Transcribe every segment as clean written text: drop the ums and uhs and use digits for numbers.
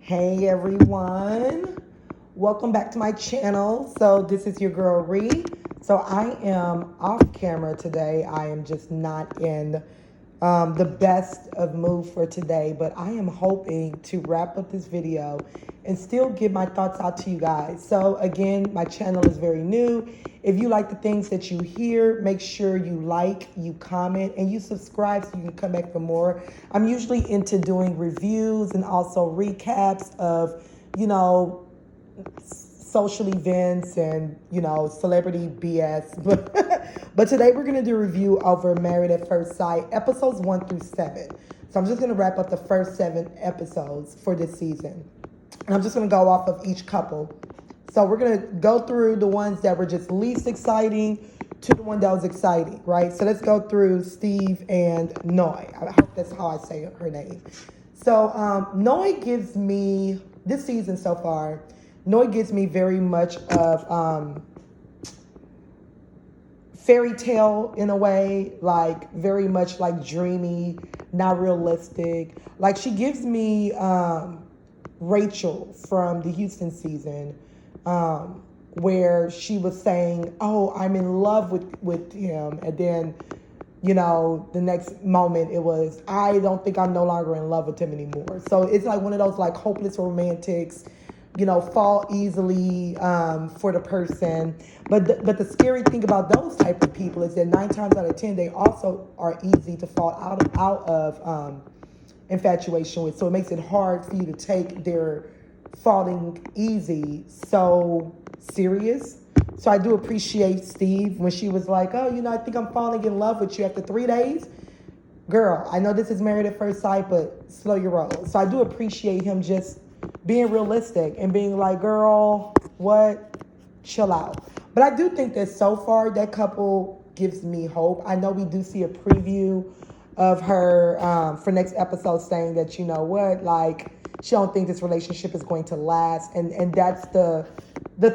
Hey everyone, welcome back to my channel. So this is your girl Ree. So I am off camera today. I am just not in the best of mood for today, but I am hoping to wrap up this video and still get my thoughts out to you guys. So again, my channel is very new. If you like the things that you hear, make sure you like, you comment, and you subscribe so you can come back for more. I'm usually into doing reviews and also recaps of, social events and, celebrity BS. But today we're going to do a review over Married at First Sight, episodes 1 through 7. So I'm just going to wrap up the first 7 episodes for this season. And I'm just going to go off of each couple. So we're going to go through the ones that were just least exciting to the one that was exciting, right? So let's go through Steve and Noi. I hope that's how I say her name. So Noi gives me, this season so far, Noi gives me very much of fairy tale in a way, like very much like dreamy, not realistic. Like she gives me Rachel from the Houston season, where she was saying, "Oh, I'm in love with him," and then, the next moment it was, "I don't think I'm no longer in love with him anymore." So it's like one of those like hopeless romantics, fall easily for the person. But the scary thing about those type of people is that 9 times out of 10 they also are easy to fall out of infatuation with. So it makes it hard for you to take their falling easy so serious. So I do appreciate Steve when she was like, "Oh, I think I'm falling in love with you after 3 days." Girl, I know this is Married at First Sight, but slow your roll. So I do appreciate him just being realistic and being like, "Girl, what? Chill out." But I do think that so far that couple gives me hope. I know we do see a preview of her for next episode saying that, like she don't think this relationship is going to last, and that's the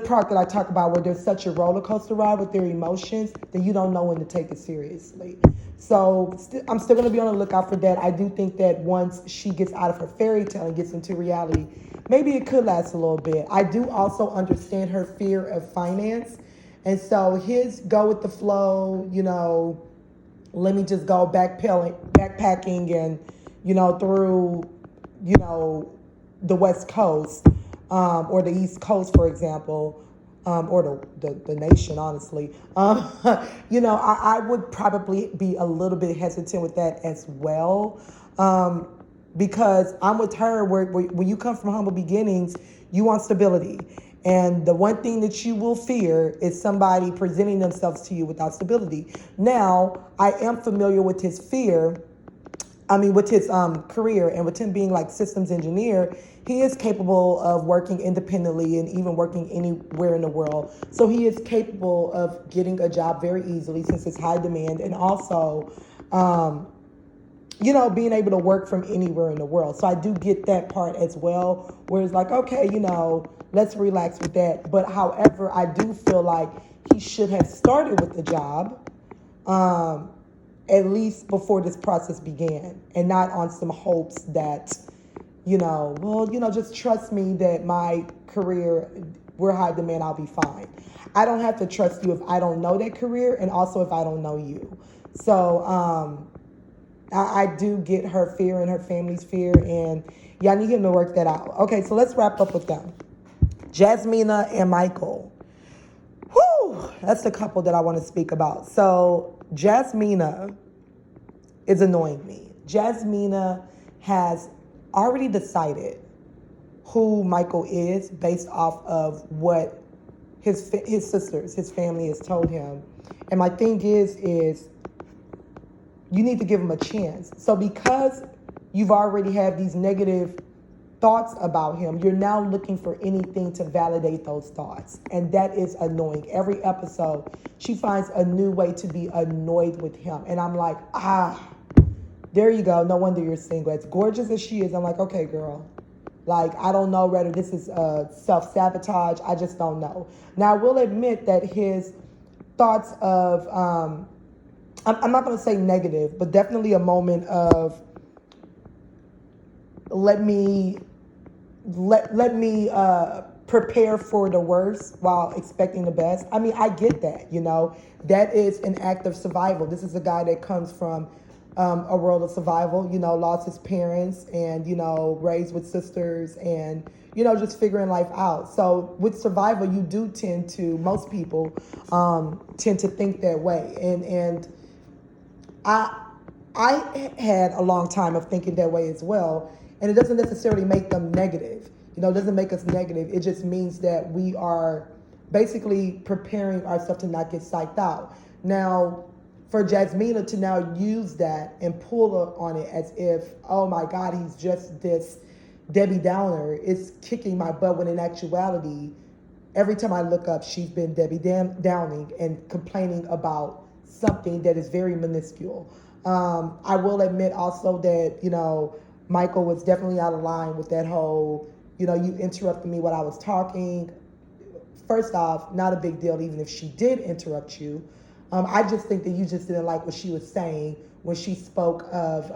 part that I talk about where there's such a roller coaster ride with their emotions that you don't know when to take it seriously. So I'm still going to be on the lookout for that. I do think that once she gets out of her fairy tale and gets into reality, maybe it could last a little bit. I do also understand her fear of finance. And so his go with the flow, let me just go backpacking and, through, the West Coast or the East Coast, for example, or the nation, honestly. I would probably be a little bit hesitant with that as well, because I'm with her where when you come from humble beginnings, you want stability. And the one thing that you will fear is somebody presenting themselves to you without stability. Now, I am familiar with his with his career, and with him being like systems engineer, he is capable of working independently and even working anywhere in the world. So he is capable of getting a job very easily since it's high demand, and also, being able to work from anywhere in the world. So I do get that part as well, where it's like, okay, let's relax with that. But however, I do feel like he should have started with the job, at least before this process began, and not on some hopes that, just trust me that my career, we're high demand, I'll be fine. I don't have to trust you if I don't know that career, and also if I don't know you. So I do get her fear and her family's fear, and y'all need him to work that out. Okay, so let's wrap up with them. Jasmina and Michael. Whew, that's the couple that I want to speak about. So Jasmina is annoying me. Jasmina has already decided who Michael is based off of what his sisters, his family has told him. And my thing is you need to give him a chance. So because you've already had these negative thoughts about him, you're now looking for anything to validate those thoughts. And that is annoying. Every episode, she finds a new way to be annoyed with him. And I'm like, there you go. No wonder you're single. As gorgeous as she is, I'm like, okay, girl. Like, I don't know whether this is self-sabotage. I just don't know. Now, I will admit that his thoughts of, I'm not going to say negative, but definitely a moment of, let me let me prepare for the worst while expecting the best. I mean, I get that, that is an act of survival. This is a guy that comes from a world of survival, lost his parents and, raised with sisters and, just figuring life out. So with survival, you do tend to, most people tend to think that way. And I had a long time of thinking that way as well. And it doesn't necessarily make them negative. It doesn't make us negative. It just means that we are basically preparing ourselves to not get psyched out. Now, for Jasmina to now use that and pull on it as if, oh my God, he's just this Debbie Downer, is kicking my butt, when in actuality, every time I look up, she's been Debbie Downing and complaining about something that is very minuscule. I will admit also that, Michael was definitely out of line with that whole, you interrupted me when I was talking. First off, not a big deal even if she did interrupt you. I just think that you just didn't like what she was saying when she spoke of,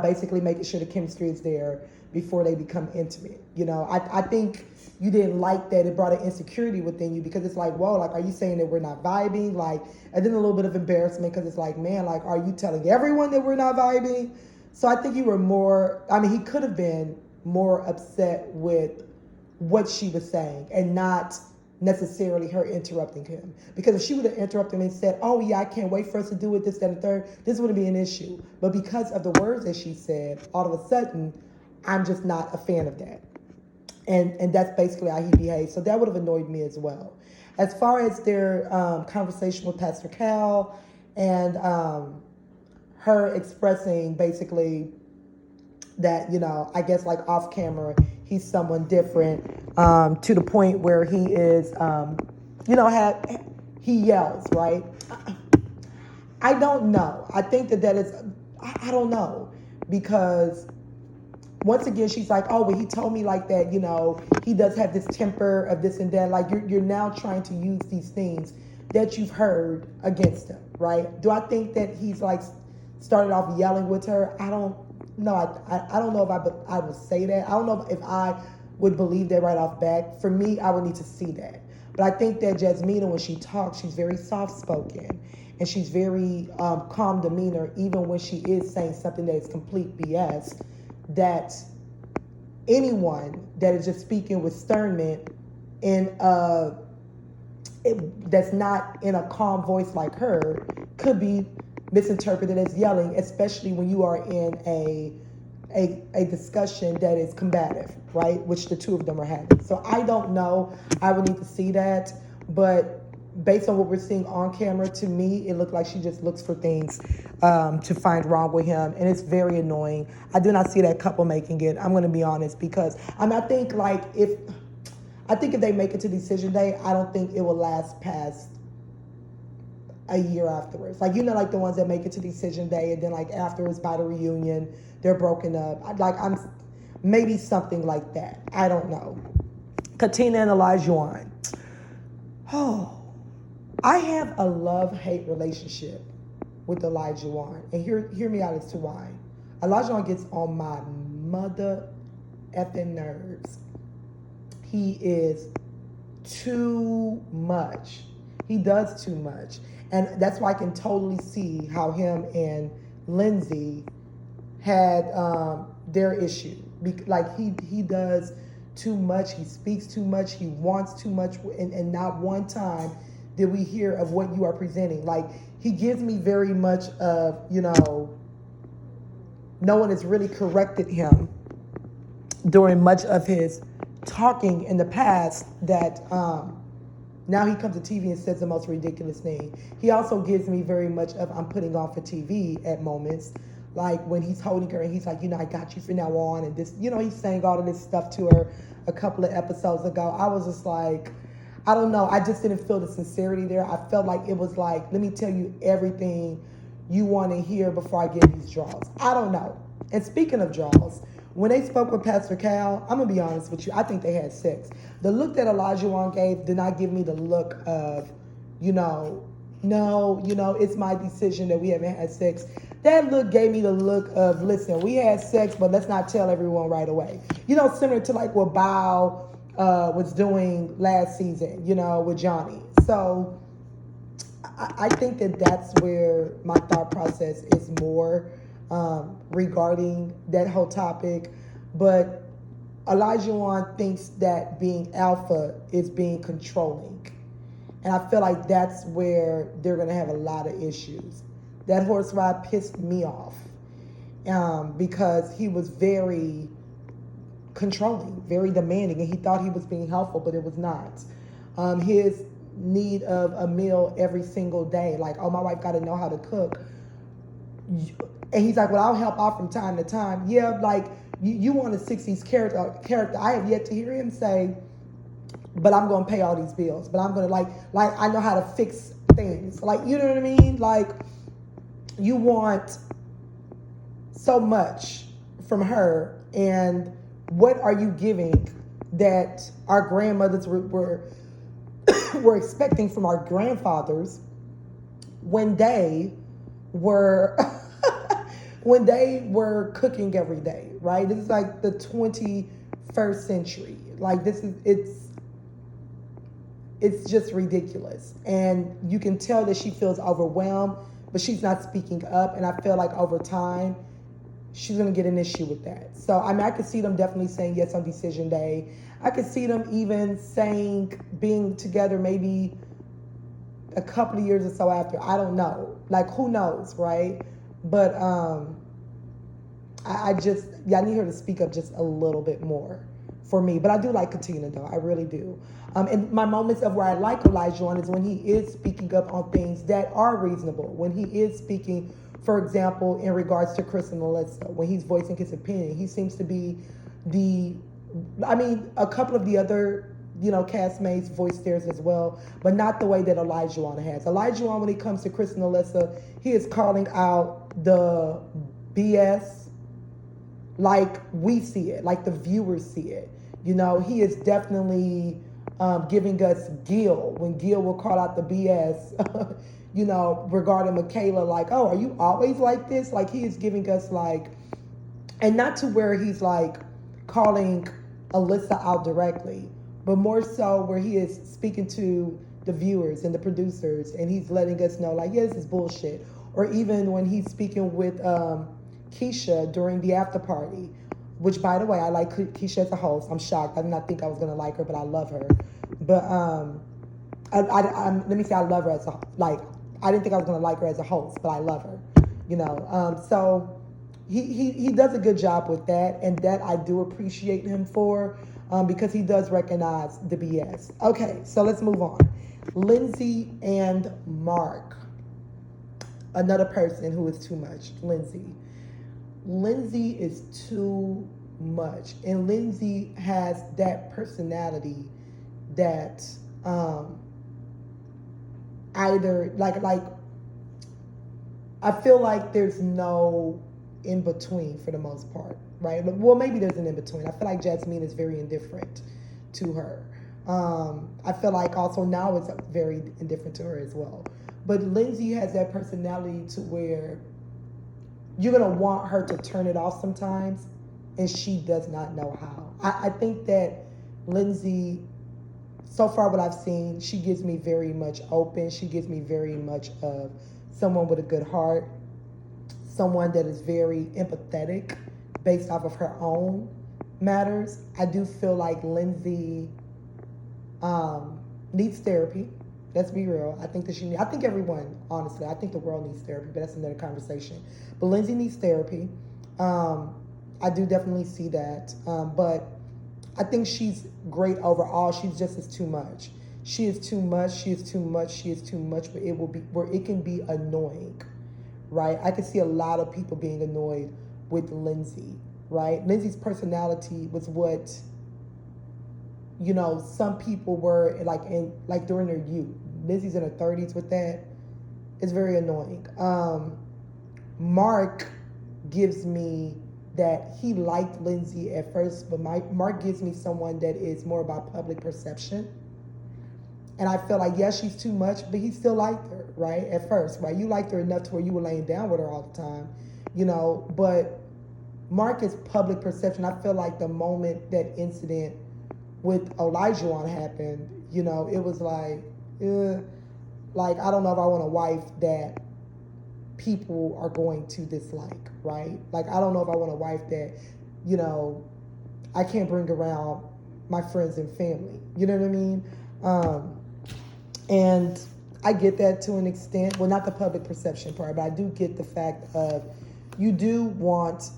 basically making sure the chemistry is there before they become intimate. I think you didn't like that. It brought an insecurity within you because it's like, whoa, like, are you saying that we're not vibing? Like, and then a little bit of embarrassment because it's like, man, like, are you telling everyone that we're not vibing? So I think you were more, he could have been more upset with what she was saying and not necessarily her interrupting him. Because if she would have interrupted him and said, oh yeah, I can't wait for us to do it, this, that, and the third, this wouldn't be an issue. But because of the words that she said, all of a sudden, I'm just not a fan of that. And that's basically how he behaved. So that would have annoyed me as well. As far as their conversation with Pastor Cal and her expressing basically that, I guess like off camera, he's someone different to the point where he is, he yells, right? I don't know. I think that is, I don't know, because once again, she's like, oh, well, he told me like that, he does have this temper of this and that. Like you're now trying to use these things that you've heard against him, right? Do I think that he's like started off yelling with her? I don't know. I don't know if I would say that. I don't know if I would believe that right off bat. For me, I would need to see that. But I think that Jasmina, when she talks, she's very soft-spoken and she's very calm demeanor, even when she is saying something that is complete BS, that anyone that is just speaking with sternment that's not in a calm voice like her could be misinterpreted as yelling, especially when you are in a discussion that is combative, right? Which the two of them are having. So I don't know. I would need to see that. But based on what we're seeing on camera, to me, it looked like she just looks for things to find wrong with him. And it's very annoying. I do not see that couple making it. I'm going to be honest, because I think if they make it to decision day, I don't think it will last past a year afterwards. Like, like the ones that make it to decision day and then like afterwards by the reunion, they're broken up. I'm maybe something like that. I don't know. Katina and Elijah. Oh, I have a love-hate relationship with Elijah Wan. And hear me out as to why. Elijah Wan gets on my mother effing nerves. He is too much. He does too much. And that's why I can totally see how him and Lindsay had their issue. Like he does too much. He speaks too much. He wants too much. And not one time did we hear of what you are presenting. Like, he gives me very much of, no one has really corrected him during much of his talking in the past, that now he comes to TV and says the most ridiculous thing. He also gives me very much of I'm putting on for TV at moments, like when he's holding her and he's like, I got you from now on, and this, he's saying all of this stuff to her a couple of episodes ago. I was just like, I don't know. I just didn't feel the sincerity there. I felt like it was like, let me tell you everything you want to hear before I give these draws. I don't know. And speaking of draws, when they spoke with Pastor Cal, I'm going to be honest with you, I think they had sex. The look that Elijah Wan gave did not give me the look of, no, it's my decision that we haven't had sex. That look gave me the look of, listen, we had sex, but let's not tell everyone right away. You know, similar to like what Bao was doing last season, you know, with Johnny. So I think that that's where my thought process is more regarding that whole topic. But Elijah Wan thinks that being alpha is being controlling. And I feel like that's where they're going to have a lot of issues. That horse ride pissed me off because he was very controlling, very demanding, and he thought he was being helpful, but it was not. His need of a meal every single day, like, oh, my wife got to know how to cook. And he's like, well, I'll help out from time to time. Yeah, like, you want a 60s character. I have yet to hear him say, but I'm going to pay all these bills. But I'm going to, like I know how to fix things. Like, you know what I mean? Like, you want so much from her. And what are you giving that our grandmothers were expecting from our grandfathers when they were when they were cooking every day, right? This is like the 21st century. Like, this is, it's just ridiculous. And you can tell that she feels overwhelmed, but she's not speaking up. And I feel like over time, she's going to get an issue with that. So, I mean, I could see them definitely saying yes on decision day. I could see them even saying being together maybe a couple of years or so after. I don't know. Like, who knows, right? But I need her to speak up just a little bit more for me. But I do like Katina, though. I really do. And my moments of where I like Elijah on is when he is speaking up on things that are reasonable. When he is speaking, for example, in regards to Chris and Alyssa, when he's voicing his opinion, he seems to be a couple of the other, castmates voiced theirs as well, but not the way that Elijah Wan has. Elijah Wan, when it comes to Chris and Alyssa, he is calling out the BS like we see it, like the viewers see it. He is definitely giving us Gil, when Gil will call out the BS, regarding Michaela, like, oh, are you always like this? Like, he is giving us like, and not to where he's like calling Alyssa out directly, but more so where he is speaking to the viewers and the producers, and he's letting us know, like, yeah, this is bullshit. Or even when he's speaking with Keisha during the after party, which, by the way, I like Keisha as a host. I'm shocked. I did not think I was going to like her, but I love her. But let me say I love her as a, like, I didn't think I was going to like her as a host, but I love her, So he does a good job with that, and that I do appreciate him for, because he does recognize the BS. Okay, so let's move on. Lindsay and Mark. Another person who is too much. Lindsay is too much. And Lindsay has that personality that either, like, I feel like there's no in between for the most part, right? Well, maybe there's an in between. I feel like Jasmine is very indifferent to her. I feel like also now it's very indifferent to her as well. But Lindsay has that personality to where you're going to want her to turn it off sometimes, and she does not know how. I think that Lindsay, so far what I've seen, she gives me very much open. She gives me very much of someone with a good heart, someone that is very empathetic based off of her own matters. I do feel like Lindsay needs therapy. Let's be real. I think everyone, honestly, I think the world needs therapy, but that's another conversation. But Lindsay needs therapy. I do definitely see that. But I think she's great overall. She's just as too much. She is too much. She is too much. She is too much. But it can be annoying, right? I could see a lot of people being annoyed with Lindsay, right? Lindsay's personality was what, some people were like during their youth. Lindsay's in her 30s with that. It's very annoying. Mark gives me that he liked Lindsay at first, but Mark gives me someone that is more about public perception. And I feel like, yes, she's too much, but he still liked her. right? At first, right? You liked her enough to where you were laying down with her all the time, but Mark is public perception. I feel like the moment that incident with Elijah happened, it was like, I don't know if I want a wife that people are going to dislike, right? Like, I don't know if I want a wife that, I can't bring around my friends and family. You know what I mean? And I get that to an extent. Well, not the public perception part, but I do get the fact of you do want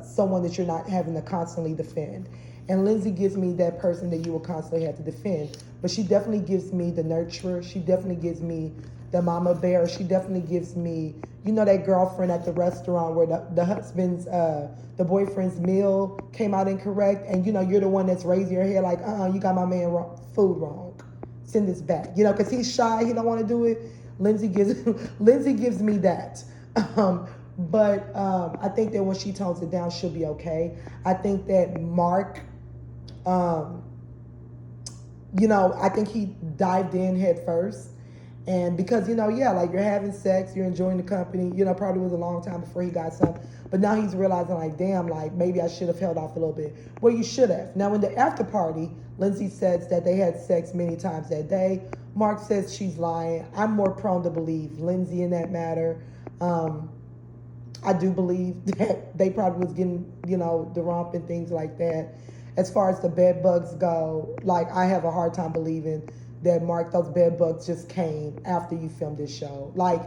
someone that you're not having to constantly defend. And Lindsay gives me that person that you will constantly have to defend. But she definitely gives me the nurturer. She definitely gives me the mama bear. She definitely gives me, that girlfriend at the restaurant where the husband's, the boyfriend's meal came out incorrect. And, you're the one that's raising your head like, you got my man food wrong. Send this back. Because he's shy. He don't want to do it. Lindsay gives me that. But I think that when she tones it down, she'll be okay. I think that Mark, I think he dived in head first. And because, like you're having sex, you're enjoying the company, probably was a long time before he got some. But now he's realizing like, damn, like maybe I should have held off a little bit. Well, you should have. Now, in the after party, Lindsay says that they had sex many times that day. Mark says she's lying. I'm more prone to believe Lindsay in that matter. I do believe that they probably was getting, the romp and things like that. As far as the bed bugs go, like I have a hard time believing that Mark, those bed bugs just came after you filmed this show. Like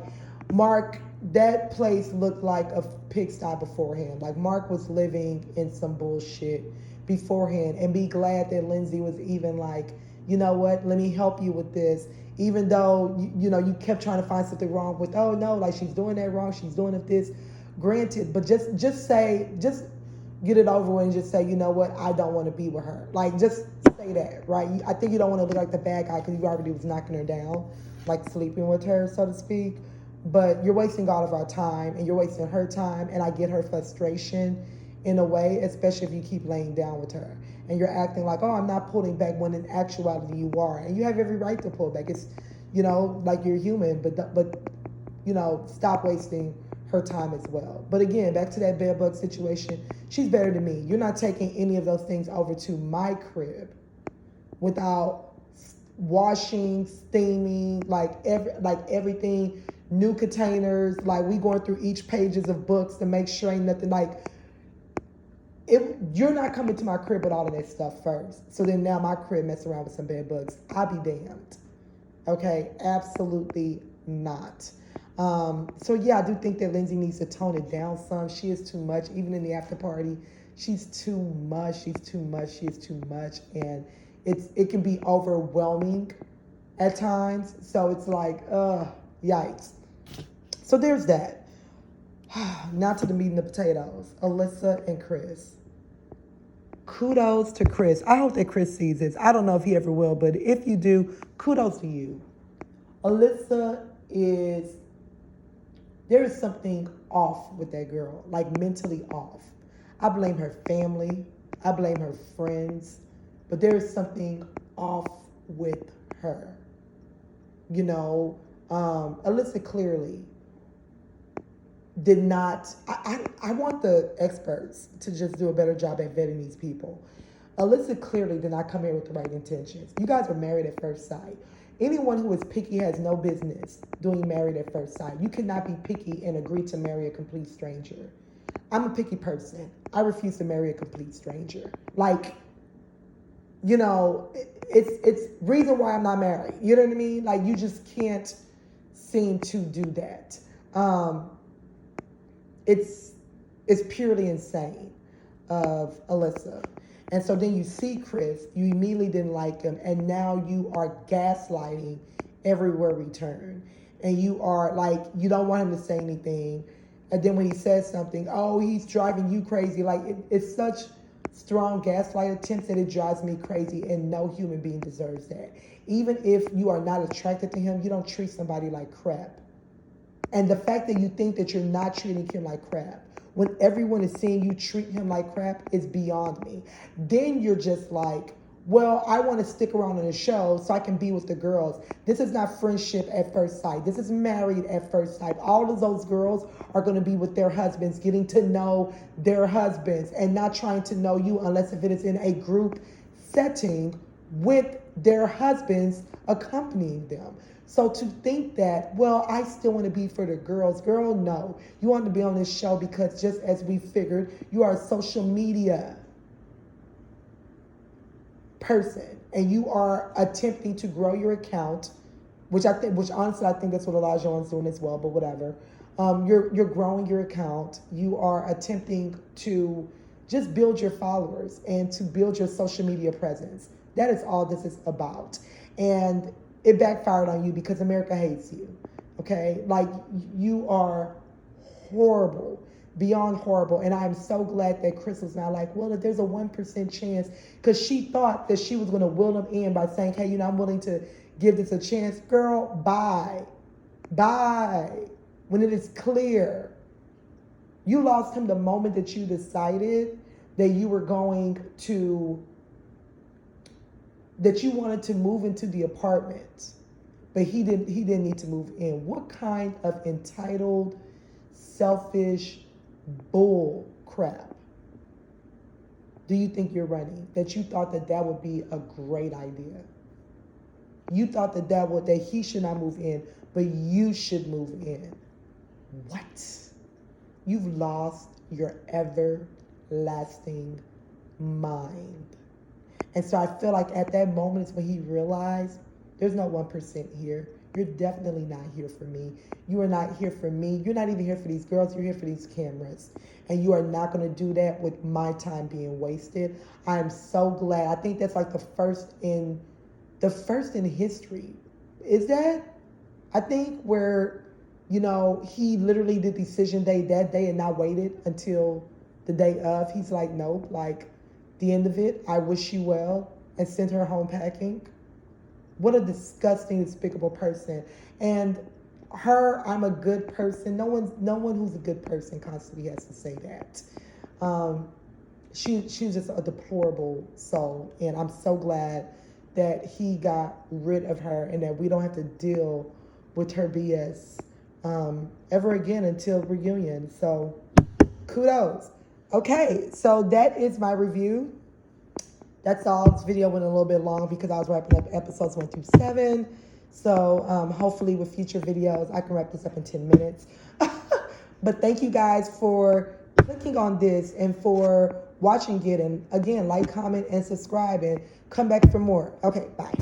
Mark, that place looked like a pigsty beforehand. Like Mark was living in some bullshit beforehand, and be glad that Lindsay was even like, you know what, let me help you with this. Even though, you kept trying to find something wrong with, oh no, like she's doing that wrong, she's doing this. Granted, but just get it over with and just say, you know what, I don't want to be with her. Like, just say that, right? I think you don't want to look like the bad guy because you already was knocking her down, like sleeping with her, so to speak. But you're wasting all of our time, and you're wasting her time, and I get her frustration in a way, especially if you keep laying down with her. And you're acting like, oh, I'm not pulling back, when in actuality you are. And you have every right to pull back. It's, like you're human, but stop wasting her time as well. But again, back to that bed bug situation, she's better than me. You're not taking any of those things over to my crib without washing, steaming, like everything, new containers, like we going through each pages of books to make sure ain't nothing like you're not coming to my crib with all of that stuff first. So then now my crib mess around with some bed bugs. I'll be damned. Okay, absolutely not. So yeah, I do think that Lindsay needs to tone it down some. She is too much, even in the after party. She's too much. She is too much, and it can be overwhelming at times. So it's like, yikes. So there's that. Now to the meat and the potatoes. Alyssa and Chris. Kudos to Chris. I hope that Chris sees this. I don't know if he ever will, but if you do, kudos to you. Alyssa there is something off with that girl, like mentally off. I blame her family. I blame her friends. But there is something off with her. Alyssa clearly did not, I want the experts to just do a better job at vetting these people. Alyssa clearly did not come here with the right intentions. You guys were married at first sight. Anyone who is picky has no business doing married at first sight. You cannot be picky and agree to marry a complete stranger. I'm a picky person. I refuse to marry a complete stranger. Like, it's reason why I'm not married. You know what I mean? Like, you just can't seem to do that. It's purely insane of Alyssa. And so then you see Chris, you immediately didn't like him, and now you are gaslighting everywhere we turn. And you are like, you don't want him to say anything. And then when he says something, oh, he's driving you crazy. Like, it's such strong gaslight attempts that it drives me crazy, and no human being deserves that. Even if you are not attracted to him, you don't treat somebody like crap. And the fact that you think that you're not treating him like crap, when everyone is seeing you treat him like crap, is beyond me. Then you're just like, well, I want to stick around on the show so I can be with the girls. This is not friendship at first sight. This is married at first sight. All of those girls are going to be with their husbands, getting to know their husbands and not trying to know you unless if it is in a group setting with their husbands accompanying them. So to think that, well, I still want to be for the girls. Girl, no. You want to be on this show because just as we figured, you are a social media person and you are attempting to grow your account, which honestly I think that's what Elijah is doing as well, but whatever. You're growing your account. You are attempting to just build your followers and to build your social media presence. That is all this is about. And it backfired on you because America hates you. Okay? Like, you are horrible, beyond horrible. And I'm so glad that Crystal's not like, well, if there's a 1% chance, because she thought that she was going to will them in by saying, hey, I'm willing to give this a chance. Girl, bye. Bye. When it is clear. You lost him the moment that you decided that you were going to, that you wanted to move into the apartment, but he didn't need to move in. What kind of entitled, selfish bull crap do you think you're running? That you thought that would be a great idea. You thought that he should not move in, but you should move in. What? You've lost your everlasting mind. And so I feel like at that moment is when he realized there's no 1% here. You're definitely not here for me. You are not here for me. You're not even here for these girls. You're here for these cameras. And you are not going to do that with my time being wasted. I am so glad. I think that's like the first in history. Is that? I think where, he literally did decision day that day and not waited until the day of. He's like, nope, like the end of it, I wish you well, and sent her home packing. What a disgusting, despicable person. And I'm a good person. No one who's a good person constantly has to say that. She's just a deplorable soul. And I'm so glad that he got rid of her and that we don't have to deal with her BS ever again until reunion. So kudos. Okay, so that is my review. That's all. This video went a little bit long because I was wrapping up episodes 1 through 7. So hopefully with future videos, I can wrap this up in 10 minutes. But thank you guys for clicking on this and for watching it. And again, like, comment, and subscribe, and come back for more. Okay, bye.